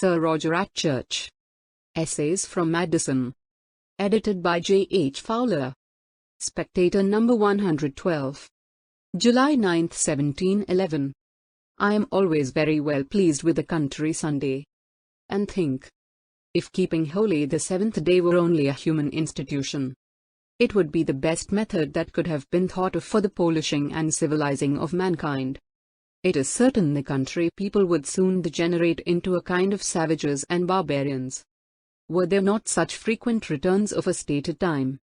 Sir Roger at Church. Essays from Addison. Edited by J. H. Fowler. Spectator number 112. July 9, 1711. I am always very well pleased with the country Sunday. And think, if keeping holy the seventh day were only a human institution, it would be the best method that could have been thought of for the polishing and civilizing of mankind. It is certain the country people would soon degenerate into a kind of savages and barbarians, were there not such frequent returns of a stated time,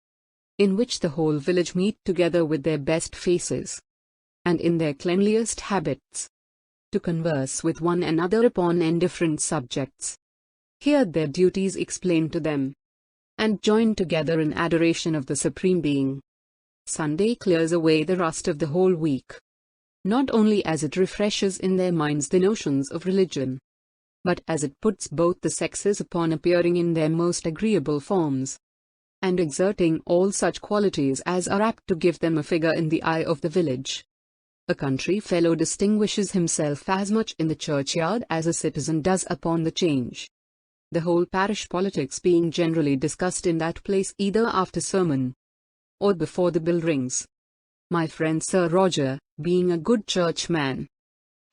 in which the whole village meet together with their best faces, and in their cleanliest habits, to converse with one another upon indifferent subjects, hear their duties explained to them, and join together in adoration of the Supreme Being. Sunday clears away the rust of the whole week, not only as it refreshes in their minds the notions of religion, but as it puts both the sexes upon appearing in their most agreeable forms, and exerting all such qualities as are apt to give them a figure in the eye of the village. A country fellow distinguishes himself as much in the churchyard as a citizen does upon the change, the whole parish politics being generally discussed in that place either after sermon or before the bell rings. My friend Sir Roger, being a good churchman,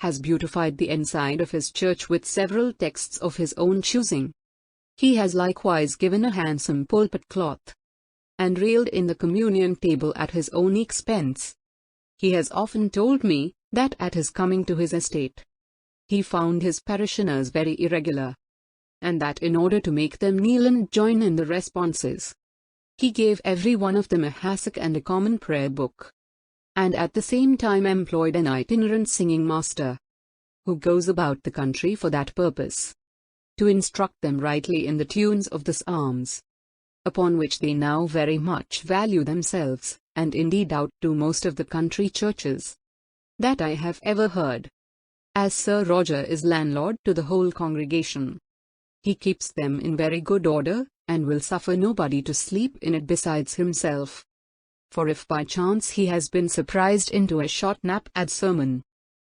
has beautified the inside of his church with several texts of his own choosing. He has likewise given a handsome pulpit cloth, and railed in the communion table at his own expense. He has often told me that at his coming to his estate, he found his parishioners very irregular, and that in order to make them kneel and join in the responses, he gave every one of them a hassock and a common prayer book, and at the same time employed an itinerant singing master, who goes about the country for that purpose, to instruct them rightly in the tunes of the psalms, upon which they now very much value themselves, and indeed outdo most of the country churches that I have ever heard. As Sir Roger is landlord to the whole congregation, he keeps them in very good order, and will suffer nobody to sleep in it besides himself. For if by chance he has been surprised into a short nap at sermon,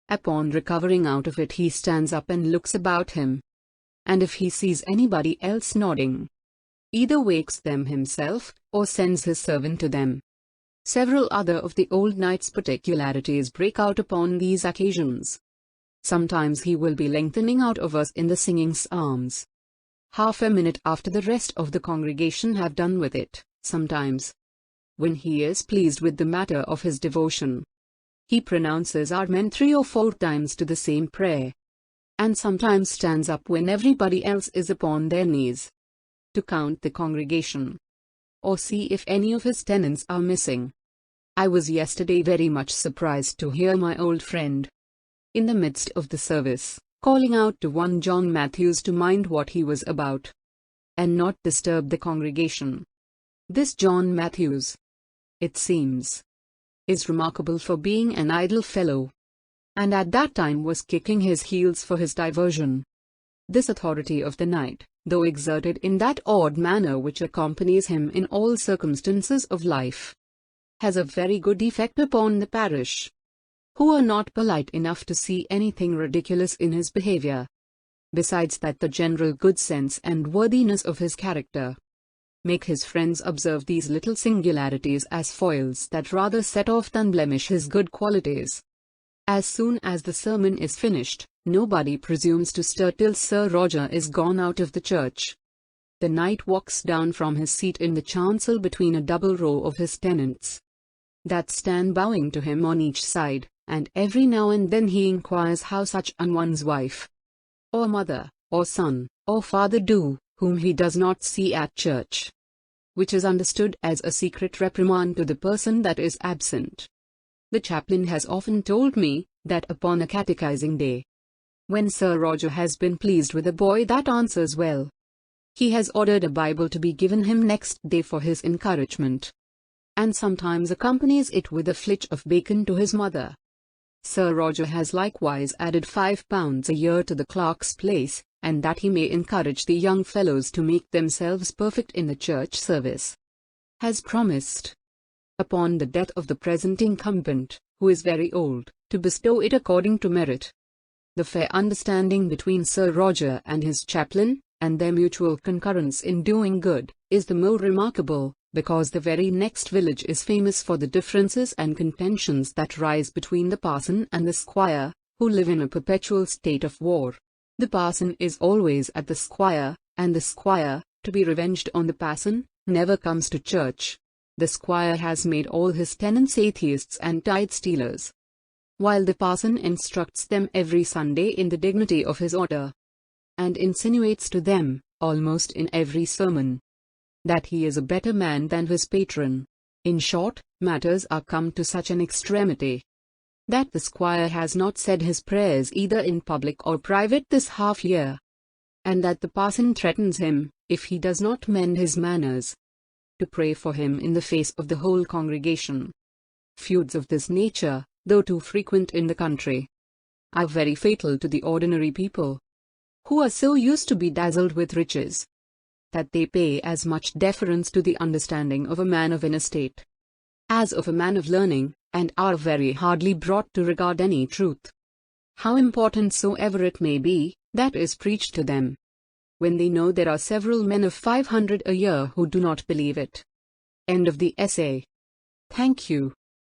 upon recovering out of it he stands up and looks about him, and if he sees anybody else nodding, either wakes them himself, or sends his servant to them. Several other of the old knight's particularities break out upon these occasions. Sometimes he will be lengthening out of us in the singing psalms, half a minute after the rest of the congregation have done with it. Sometimes, when he is pleased with the matter of his devotion, he pronounces Amen 3 or 4 times to the same prayer, and sometimes stands up when everybody else is upon their knees, to count the congregation, or see if any of his tenants are missing. I was yesterday very much surprised to hear my old friend, in the midst of the service, calling out to one John Matthews to mind what he was about, and not disturb the congregation. This John Matthews, it seems, is remarkable for being an idle fellow, and at that time was kicking his heels for his diversion. This authority of the knight, though exerted in that odd manner which accompanies him in all circumstances of life, has a very good effect upon the parish, who are not polite enough to see anything ridiculous in his behavior. Besides that, the general good sense and worthiness of his character make his friends observe these little singularities as foils that rather set off than blemish his good qualities. As soon as the sermon is finished, nobody presumes to stir till Sir Roger is gone out of the church. The knight walks down from his seat in the chancel between a double row of his tenants, that stand bowing to him on each side, and every now and then he inquires how such an one's wife, or mother, or son, or father do, whom he does not see at church, which is understood as a secret reprimand to the person that is absent. The chaplain has often told me that upon a catechizing day, when Sir Roger has been pleased with a boy that answers well, he has ordered a Bible to be given him next day for his encouragement, and sometimes accompanies it with a flitch of bacon to his mother. Sir Roger has likewise added £5 a year to the clerk's place, and that he may encourage the young fellows to make themselves perfect in the church service, has promised, upon the death of the present incumbent, who is very old, to bestow it according to merit. the fair understanding between Sir Roger and his chaplain, and their mutual concurrence in doing good, is the more remarkable, because the very next village is famous for the differences and contentions that rise between the parson and the squire, who live in a perpetual state of war. The parson is always at the squire, and the squire, to be revenged on the parson, never comes to church. The squire has made all his tenants atheists and tithe-stealers, while the parson instructs them every Sunday in the dignity of his order, and insinuates to them, almost in every sermon, that he is a better man than his patron. In short, matters are come to such an extremity that the squire has not said his prayers either in public or private this half-year, and that the parson threatens him, if he does not mend his manners, to pray for him in the face of the whole congregation. Feuds of this nature, though too frequent in the country, are very fatal to the ordinary people, who are so used to be dazzled with riches, that they pay as much deference to the understanding of a man of an estate as of a man of learning, and are very hardly brought to regard any truth, how important soever it may be, that is preached to them, when they know there are several men of 500 a year who do not believe it. End of the essay. Thank you.